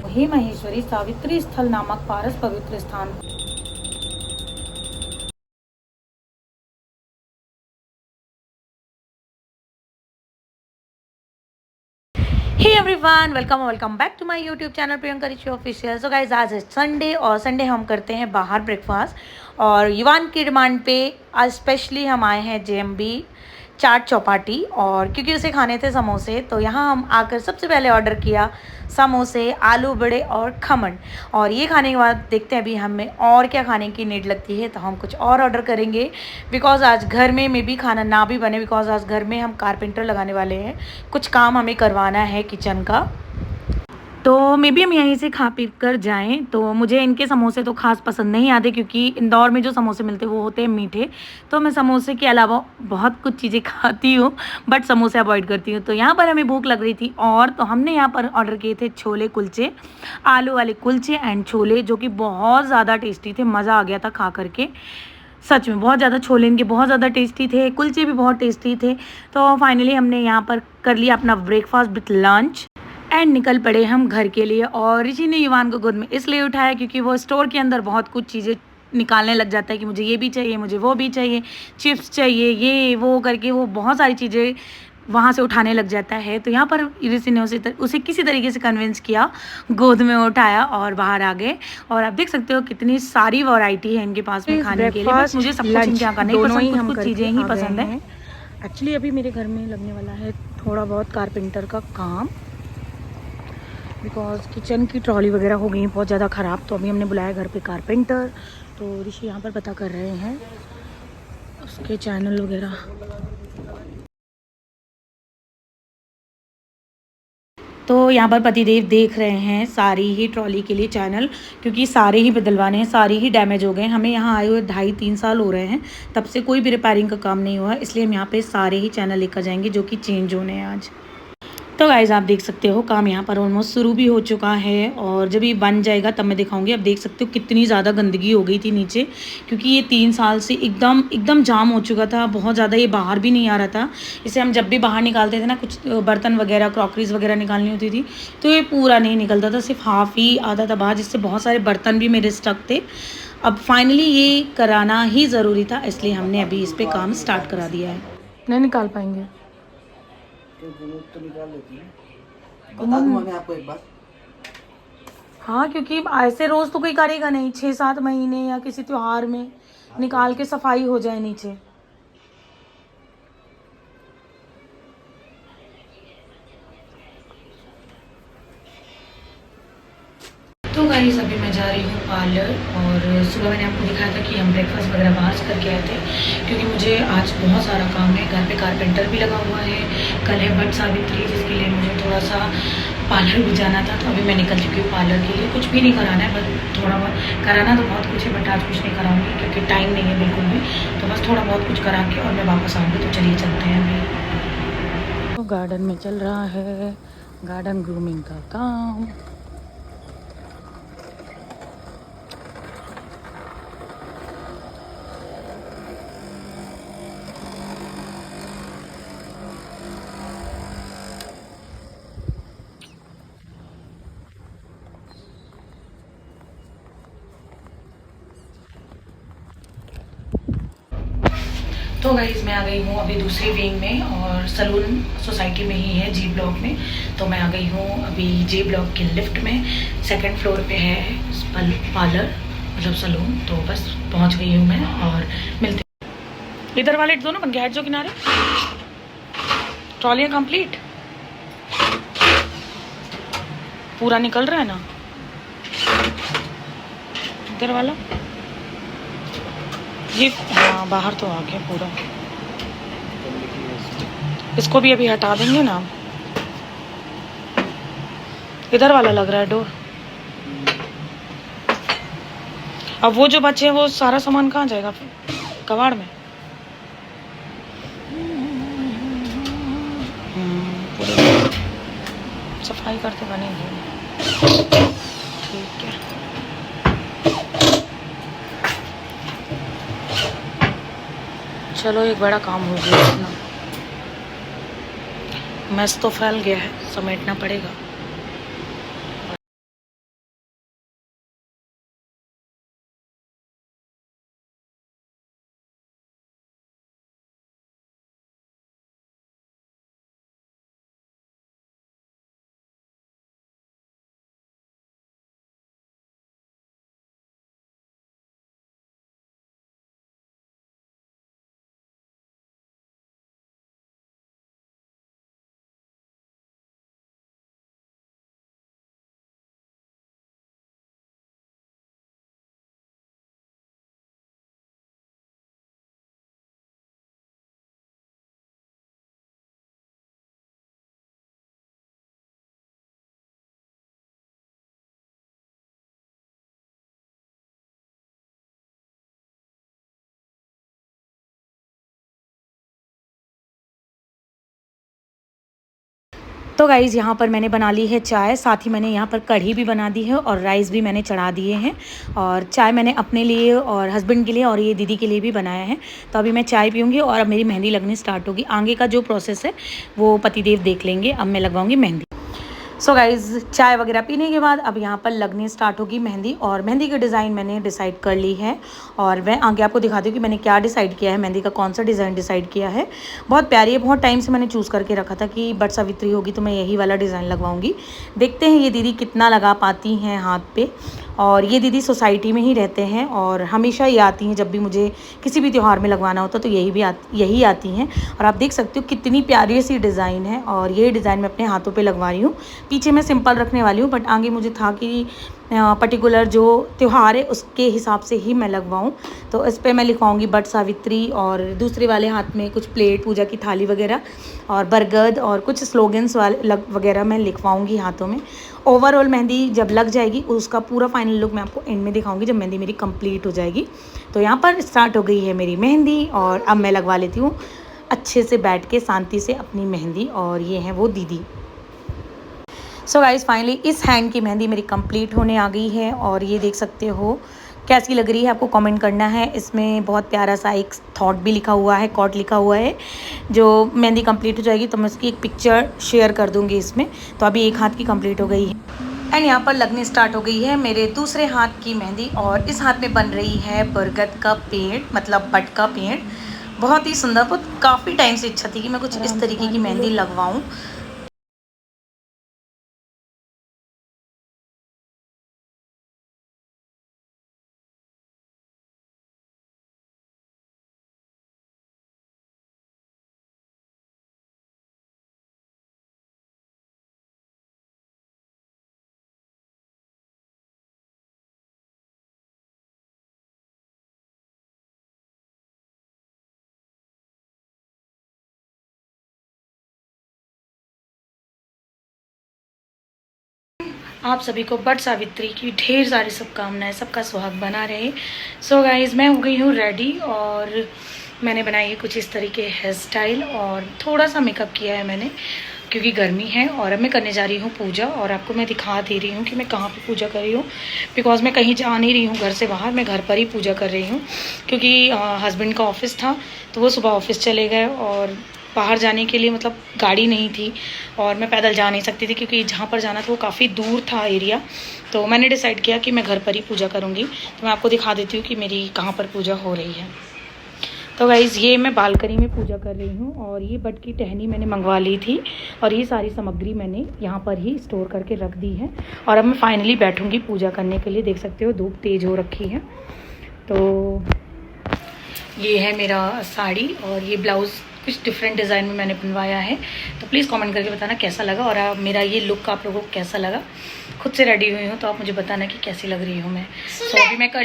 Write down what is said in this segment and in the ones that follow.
हे महेश्वरी सावित्री स्थल नामक पारस पवित्र स्थान। Hey everyone, welcome back to my YouTube channel Priyanka Rishi official. So guys, आज है संडे और संडे हम करते हैं बाहर ब्रेकफास्ट। और युवान की डिमांड पे आज स्पेशली हम आए हैं JMB चाट चौपाटी। और क्योंकि उसे खाने थे समोसे, तो यहाँ हम आकर सबसे पहले ऑर्डर किया समोसे, आलू बड़े और खमन। और ये खाने के बाद देखते हैं अभी हमें और क्या खाने की नीड लगती है, तो हम कुछ और ऑर्डर करेंगे। बिकॉज़ आज घर में मे बी खाना ना भी बने, बिकॉज़ आज घर में हम कारपेंटर लगाने वाले हैं, कुछ काम हमें करवाना है किचन का। तो मे बी हम यहीं से खा पी कर जाएँ। तो मुझे इनके समोसे तो ख़ास पसंद नहीं आते, क्योंकि इंदौर में जो समोसे मिलते हैं वो होते हैं मीठे। तो मैं समोसे के अलावा बहुत कुछ चीज़ें खाती हूँ, बट समोसे अवॉइड करती हूँ। तो यहाँ पर हमें भूख लग रही थी, और तो हमने यहाँ पर ऑर्डर किए थे छोले कुलचे, आलू वाले कुलचे एंड छोले, जो कि बहुत ज़्यादा टेस्टी थे। मज़ा आ गया था खा करके, सच में बहुत ज़्यादा। छोले इनके बहुत ज़्यादा टेस्टी थे, कुलचे भी बहुत टेस्टी थे। तो फाइनली हमने यहाँ पर कर लिया अपना ब्रेकफास्ट विथ लंच एंड निकल पड़े हम घर के लिए। और ऋषि ने युवान को गोद में इसलिए उठाया क्योंकि वो स्टोर के अंदर बहुत कुछ चीज़ें निकालने लग जाता है कि मुझे ये भी चाहिए, मुझे वो भी चाहिए, चिप्स चाहिए, ये वो करके वो बहुत सारी चीज़ें वहाँ से उठाने लग जाता है। तो यहाँ पर ऋषि ने उसे किसी तरीके से कन्विंस किया, गोद में उठाया और बाहर आ गए। और आप देख सकते हो कितनी सारी वैरायटी है इनके पास में खाने के लिए। बस मुझे सब कुछ इनके यहाँ का नहीं पसंद, कुछ चीज़ें ही पसंद है। एक्चुअली अभी मेरे घर में लगने वाला है थोड़ा बहुत कारपेंटर का काम, बिकॉज किचन की ट्रॉली वगैरह हो गई है बहुत ज़्यादा ख़राब। तो अभी हमने बुलाया घर पे कारपेंटर। तो ऋषि यहाँ पर पता कर रहे हैं उसके चैनल वगैरह। तो यहाँ पर पतिदेव देख रहे हैं सारी ही ट्रॉली के लिए चैनल, क्योंकि सारे ही बदलवाने हैं, सारे ही डैमेज हो गए। हमें यहाँ आए हुए 2.5-3 साल हो रहे हैं, तब से कोई भी रिपेयरिंग का काम नहीं हुआ, इसलिए हम यहाँ पे सारे ही चैनल लेकर जाएंगे जो कि चेंज होने हैं आज। तो गाइज़, आप देख सकते हो काम यहाँ पर ऑलमोस्ट शुरू भी हो चुका है, और जब ये बन जाएगा तब मैं दिखाऊंगी। अब देख सकते हो कितनी ज़्यादा गंदगी हो गई थी नीचे, क्योंकि ये 3 साल से एकदम जाम हो चुका था बहुत ज़्यादा। ये बाहर भी नहीं आ रहा था। इसे हम जब भी बाहर निकालते थे ना, कुछ बर्तन वगैरह, क्रॉकरीज वगैरह निकालनी होती थी, तो ये पूरा नहीं निकलता था, सिर्फ हाफ ही आता था बाहर, जिससे बहुत सारे बर्तन भी मेरे स्टक थे। अब फाइनली ये कराना ही ज़रूरी था, इसलिए हमने अभी इस पर काम स्टार्ट करा दिया है। नहीं निकाल पाएंगे तो निकाल लेती है। बता दूं मैंने आपको एक बात। हाँ, क्योंकि ऐसे रोज तो कोई करेगा नहीं, 6-7 महीने या किसी त्योहार में निकाल के सफाई हो जाए नीचे। तो गाइस, अभी मैं जा रही हूँ पार्लर। और सुबह मैंने आपको दिखाया था कि हम ब्रेकफास्ट वगैरह बाहर से करके आए थे, क्योंकि मुझे आज बहुत सारा काम है। घर पे कारपेंटर भी लगा हुआ है, कल है वट सावित्री, जिसके लिए मुझे थोड़ा सा पार्लर भी जाना था। तो अभी मैं निकल चुकी हूँ पार्लर के लिए। कुछ भी नहीं कराना है, बस थोड़ा बहुत कराना तो बहुत कुछ है, बट आज कुछ नहीं कराऊंगी क्योंकि टाइम नहीं है बिल्कुल भी। तो बस थोड़ा बहुत कुछ करा के और मैं वापस आऊँगी। तो चलिए चलते हैं अभी। तो गार्डन में चल रहा है गार्डन ग्रूमिंग का काम। तो गाइज़, मैं आ गई हूँ अभी दूसरी विंग में, और सलून सोसाइटी में ही है, G ब्लॉक में। तो मैं आ गई हूँ अभी G ब्लॉक के लिफ्ट में। 2nd फ्लोर पे है पार्लर, मतलब सलून। तो बस पहुँच गई हूँ मैं, और मिलते। इधर वाले दोनों बन गए, हट जो किनारे। ट्रॉलियाँ कंप्लीट, पूरा निकल रहा है ना इधर वाला ये। हाँ, बाहर तो आ गया पूरा। इसको भी अभी हटा देंगे ना। इधर वाला लग रहा है डोर। अब वो जो बचे हैं, वो सारा सामान कहाँ जाएगा फिर? कबाड़ में। पूरी सफाई करते बनेगी। ठीक है, चलो, एक बड़ा काम हो गया अपना। मैस तो फैल गया है, समेटना पड़ेगा। तो गाइज़ यहाँ पर मैंने बना ली है चाय, साथ ही मैंने यहाँ पर कढ़ी भी बना दी है और राइस भी मैंने चढ़ा दिए हैं। और चाय मैंने अपने लिए और हस्बैंड के लिए और ये दीदी के लिए भी बनाया है। तो अभी मैं चाय पीऊँगी और अब मेरी मेहंदी लगनी स्टार्ट होगी। आगे का जो प्रोसेस है वो पतिदेव देख लेंगे। अब मैं लगवाऊँगी मेहंदी। सो गाइज़ चाय वगैरह पीने के बाद अब यहाँ पर लगनी स्टार्ट होगी मेहंदी। और मेहंदी की डिज़ाइन मैंने डिसाइड कर ली है और मैं आगे आपको दिखाती हूँ कि मैंने क्या डिसाइड किया है, मेहंदी का कौन सा डिज़ाइन डिसाइड किया है। बहुत प्यारी है, बहुत टाइम से मैंने चूज़ करके रखा था कि बट सावित्री होगी तो मैं यही वाला डिज़ाइन लगवाऊँगी। देखते हैं ये दीदी कितना लगा पाती हैं हाथ पे। और ये दीदी सोसाइटी में ही रहते हैं और हमेशा ये आती हैं जब भी मुझे किसी भी त्यौहार में लगवाना होता तो यही आती हैं। और आप देख सकते हो कितनी प्यारी सी डिज़ाइन है और ये डिज़ाइन मैं अपने हाथों पे लगवा रही हूँ। पीछे मैं सिंपल रखने वाली हूँ बट आगे मुझे था कि पर्टिकुलर जो त्यौहार है उसके हिसाब से ही मैं लगवाऊँ। तो इस पर मैं लिखवाऊँगी बट सावित्री और दूसरे वाले हाथ में कुछ प्लेट, पूजा की थाली वगैरह और बरगद और कुछ स्लोगन्स वाले वगैरह मैं लिखवाऊँगी हाथों में। ओवरऑल मेहंदी जब लग जाएगी उसका पूरा फाइनल लुक मैं आपको एंड में दिखाऊंगी जब मेहंदी मेरी कंप्लीट हो जाएगी। तो यहाँ पर स्टार्ट हो गई है मेरी मेहंदी और अब मैं लगवा लेती हूँ अच्छे से बैठ के शांति से अपनी मेहंदी। और ये हैं वो दीदी। सो गाइस फाइनली इस हैंड की मेहंदी मेरी कंप्लीट होने आ गई है और ये देख सकते हो कैसी लग रही है, आपको कमेंट करना है। इसमें बहुत प्यारा सा एक थॉट भी लिखा हुआ है, कोट लिखा हुआ है। जो मेहंदी कंप्लीट हो जाएगी तो मैं उसकी एक पिक्चर शेयर कर दूँगी इसमें। तो अभी एक हाथ की कंप्लीट हो गई है एंड यहाँ पर लगनी स्टार्ट हो गई है मेरे दूसरे हाथ की मेहंदी। और इस हाथ में बन रही है बरगद का पेड़, मतलब बट का पेड़। बहुत ही सुंदर, बहुत काफ़ी टाइम से इच्छा थी कि मैं कुछ इस तरीके की मेहंदी लगवाऊँ। आप सभी को बट सावित्री की ढेर सारी शुभकामनाएं, सबका सुहाग बना रहे। सो गाइज़ मैं हो गई हूँ रेडी और मैंने बनाई है कुछ इस तरीके हेयर स्टाइल और थोड़ा सा मेकअप किया है मैंने क्योंकि गर्मी है। और अब मैं करने जा रही हूँ पूजा और आपको मैं दिखा दे रही हूँ कि मैं कहाँ पे पूजा कर रही हूँ। बिकॉज मैं कहीं जा नहीं रही हूँ घर से बाहर, मैं घर पर ही पूजा कर रही हूँ क्योंकि हस्बैंड का ऑफिस था तो वो सुबह ऑफिस चले गए और बाहर जाने के लिए मतलब गाड़ी नहीं थी और मैं पैदल जा नहीं सकती थी क्योंकि जहाँ पर जाना था वो काफ़ी दूर था एरिया। तो मैंने डिसाइड किया कि मैं घर पर ही पूजा करूँगी। तो मैं आपको दिखा देती हूँ कि मेरी कहाँ पर पूजा हो रही है। तो गाइज़ ये मैं बालकनी में पूजा कर रही हूँ और ये बट की टहनी मैंने मंगवा ली थी और ये सारी सामग्री मैंने यहाँ पर ही स्टोर करके रख दी है। और अब मैं फाइनली बैठूँगी पूजा करने के लिए। देख सकते हो धूप तेज़ हो रखी है। तो ये है मेरा साड़ी और ये ब्लाउज़ कुछ डिफरेंट डिज़ाइन में मैंने बनवाया है। तो प्लीज़ कमेंट करके बताना कैसा लगा और मेरा ये लुक आप लोगों को कैसा लगा। खुद से रेडी हुई हूँ तो आप मुझे बताना कि कैसी लग रही हूँ मैं। तो अभी मैं कर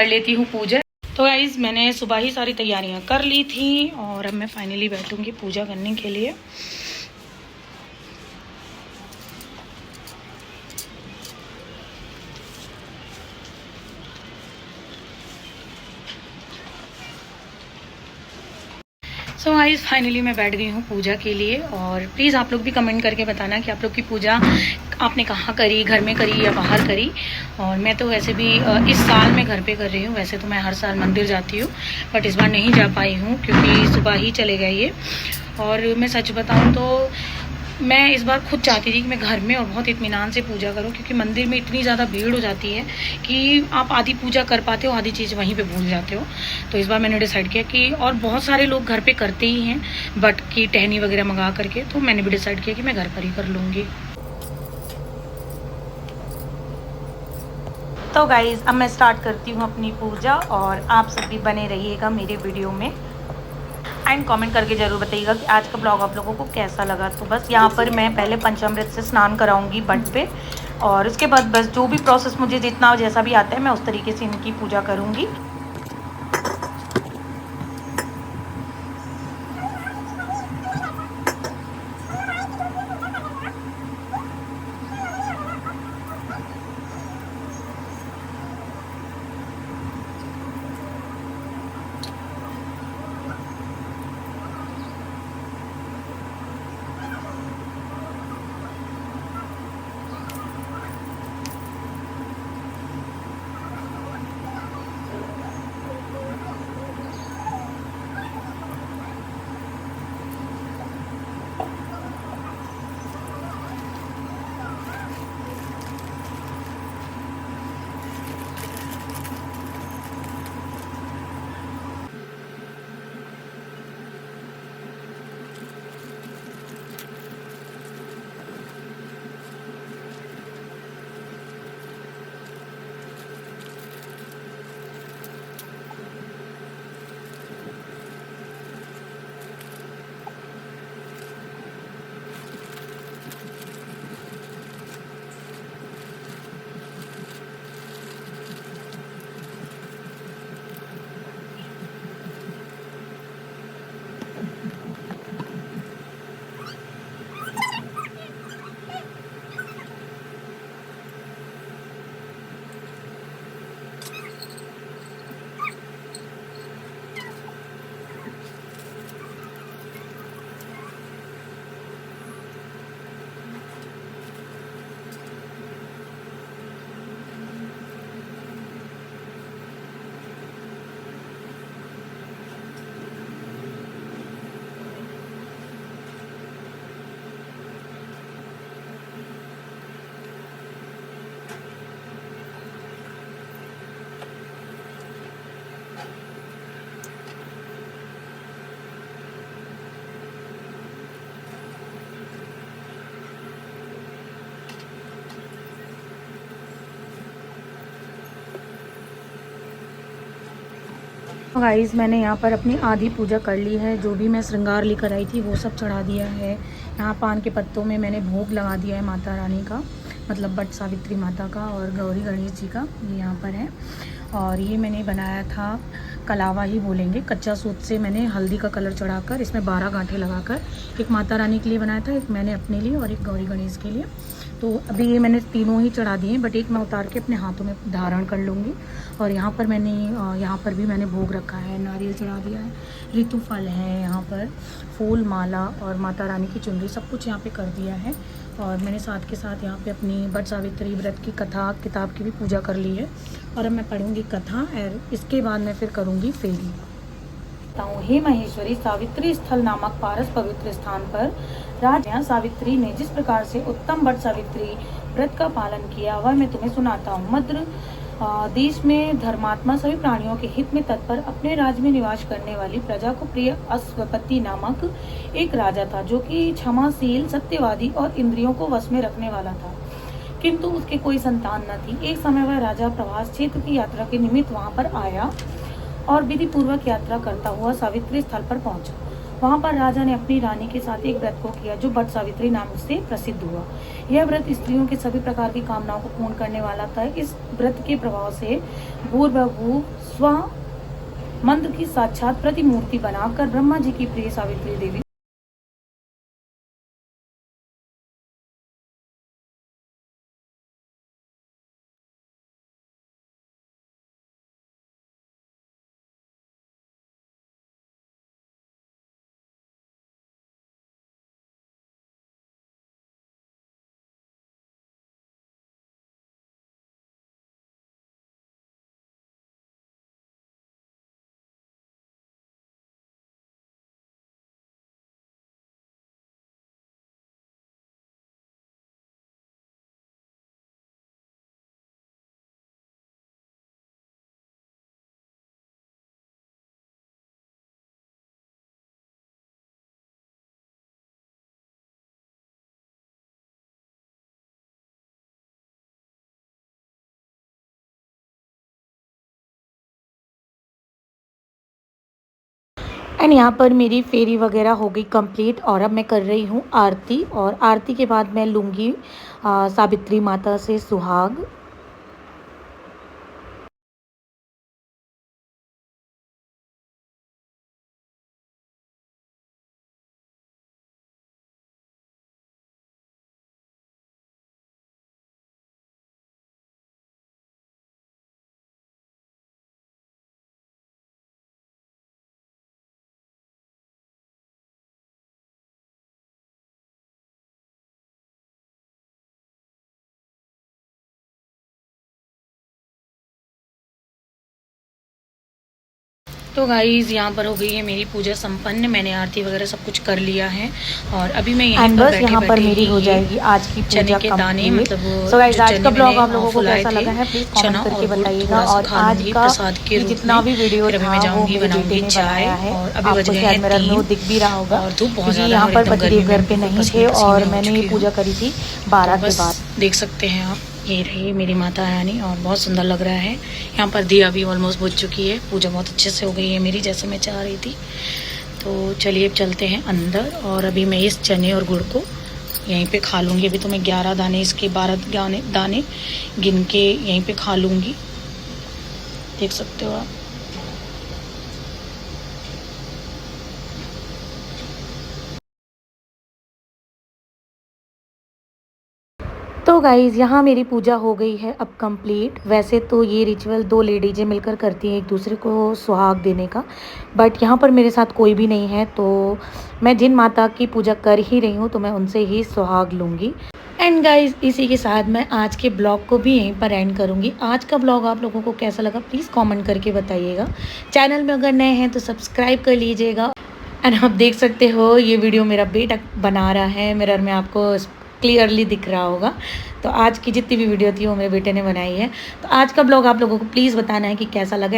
लेती हूँ पूजा। तो गाइज़ मैंने सुबह ही सारी तैयारियाँ कर ली थी और अब मैं फाइनली बैठूँगी पूजा करने के लिए। सो गाइस फाइनली मैं बैठ गई हूँ पूजा के लिए। और प्लीज़ आप लोग भी कमेंट करके बताना कि आप लोग की पूजा आपने कहाँ करी, घर में करी या बाहर करी। और मैं तो वैसे भी इस साल मैं घर पे कर रही हूँ। वैसे तो मैं हर साल मंदिर जाती हूँ बट इस बार नहीं जा पाई हूँ क्योंकि सुबह ही चले गए ये। और मैं सच बताऊँ तो मैं इस बार खुद चाहती थी कि मैं घर में और बहुत इत्मीनान से पूजा करूं क्योंकि मंदिर में इतनी ज़्यादा भीड़ हो जाती है कि आप आधी पूजा कर पाते हो, आधी चीज़ वहीं पे भूल जाते हो। तो इस बार मैंने डिसाइड किया कि, और बहुत सारे लोग घर पे करते ही हैं बट की टहनी वगैरह मंगा करके, तो मैंने भी डिसाइड किया कि मैं घर पर ही कर लूँगी। तो गाइज़ अब मैं स्टार्ट करती हूँ अपनी पूजा और आप सब भी बने रहिएगा मेरे वीडियो में एंड कमेंट करके ज़रूर बताइएगा कि आज का ब्लॉग आप लोगों को कैसा लगा। तो बस यहाँ पर मैं पहले पंचामृत से स्नान कराऊंगी बट पे और उसके बाद बस जो भी प्रोसेस मुझे जितना जैसा भी आता है मैं उस तरीके से इनकी पूजा करूँगी। गाइस मैंने यहाँ पर अपनी आधी पूजा कर ली है। जो भी मैं श्रृंगार लेकर आई थी वो सब चढ़ा दिया है। यहाँ पान के पत्तों में मैंने भोग लगा दिया है माता रानी का, मतलब बट सावित्री माता का और गौरी गणेश जी का, ये यहाँ पर है। और ये मैंने बनाया था कलावा ही बोलेंगे, कच्चा सूत से मैंने हल्दी का कलर चढ़ाकर इसमें 12 गांठें लगाकर एक माता रानी के लिए बनाया था, एक मैंने अपने लिए और एक गौरी गणेश के लिए। तो अभी ये मैंने तीनों ही चढ़ा दिए हैं, बट एक मैं उतार के अपने हाथों में धारण कर लूँगी। और यहाँ पर मैंने यहाँ पर भी मैंने भोग रखा है, नारियल चढ़ा दिया है, ऋतु फल है, यहाँ पर फूल माला और माता रानी की चुनरी सब कुछ यहाँ पे कर दिया है। और मैंने साथ के साथ यहाँ पे अपनी बट सावित्री व्रत की कथा किताब की भी पूजा कर ली है। और अब मैं पढ़ूँगी कथा और इसके बाद मैं फिर करूँगी फेरी। हे महेश्वरी, सावित्री स्थल नामक पारस पवित्र स्थान पर राजा सावित्री ने जिस प्रकार से उत्तम बट सावित्री व्रत का पालन किया वह मैं तुम्हें सुनाता हूँ। मद्र देश में धर्मात्मा सभी प्राणियों के हित में तत्पर अपने राज्य में निवास करने वाली प्रजा को प्रिय अश्वपति नामक एक राजा था, जो कि क्षमाशील, सत्यवादी और इंद्रियों को वश में रखने वाला था, किंतु उसके कोई संतान न थी। एक समय वह राजा प्रवास क्षेत्र की यात्रा के निमित्त वहां पर आया और विधि पूर्वक यात्रा करता हुआ सावित्री स्थल पर पहुंचा। वहां पर राजा ने अपनी रानी के साथ एक व्रत को किया जो बट सावित्री नाम से प्रसिद्ध हुआ। यह व्रत स्त्रियों की सभी प्रकार की कामनाओं को पूर्ण करने वाला था। इस व्रत के प्रभाव से भूर्भुव स्व मंत्र की साक्षात प्रतिमूर्ति बनाकर ब्रह्मा जी की प्रिय सावित्री देवी एंड यहाँ पर मेरी फेरी वगैरह हो गई कंप्लीट। और अब मैं कर रही हूँ आरती, और आरती के बाद मैं लूँगी सावित्री माता से सुहाग। तो गाइज़ यहाँ पर हो गई है मेरी पूजा संपन्न। मैंने आरती वगैरह सब कुछ कर लिया है और अभी मैं यहीं पर बैठे यहाँ पर मेरी हो जाएगी आज की चने के दाने, मतलब सो गाइस आज का ब्लॉग आप लोगों को कैसा लगा है प्लीज कमेंट करके बताइएगा। और आज का जितना भी वीडियो था वो मेरे बेटे ने बनाया है, आपको शायद मेरा मुंह दिख भी रहा होगा क्योंकि यहाँ पर पतिदेव घर पे नहीं थे और मैंने ये पूजा करी थी 12 के बाद। देख सकते हैं आप, ये रही मेरी माता रानी और बहुत सुंदर लग रहा है। यहाँ पर दिया भी ऑलमोस्ट बुझ चुकी है, पूजा बहुत अच्छे से हो गई है मेरी, जैसे मैं चाह रही थी। तो चलिए अब चलते हैं अंदर और अभी मैं इस चने और गुड़ को यहीं पे खा लूँगी। अभी तो मैं 11 दाने इसके 12 दाने गिन के यहीं पे खा लूँगी, देख सकते हो आप। तो गाइज़ यहाँ मेरी पूजा हो गई है अब कंप्लीट। वैसे तो ये रिचुअल 2 लेडीज़ें मिलकर करती हैं एक दूसरे को सुहाग देने का, बट यहाँ पर मेरे साथ कोई भी नहीं है, तो मैं जिन माता की पूजा कर ही रही हूँ तो मैं उनसे ही सुहाग लूँगी। एंड गाइज़ इसी के साथ मैं आज के ब्लॉग को भी यहीं पर एंड करूँगी। आज का ब्लॉग आप लोगों को कैसा लगा प्लीज़ कॉमेंट करके बताइएगा। चैनल में अगर नए हैं तो सब्सक्राइब कर लीजिएगा। एंड आप देख सकते हो ये वीडियो मेरा बेटा बना रहा है, मिरर में आपको क्लियरली दिख रहा होगा। तो आज की जितनी भी वीडियो थी वो मेरे बेटे ने बनाई है। तो आज का ब्लॉग आप लोगों को प्लीज़ बताना है कि कैसा लगा।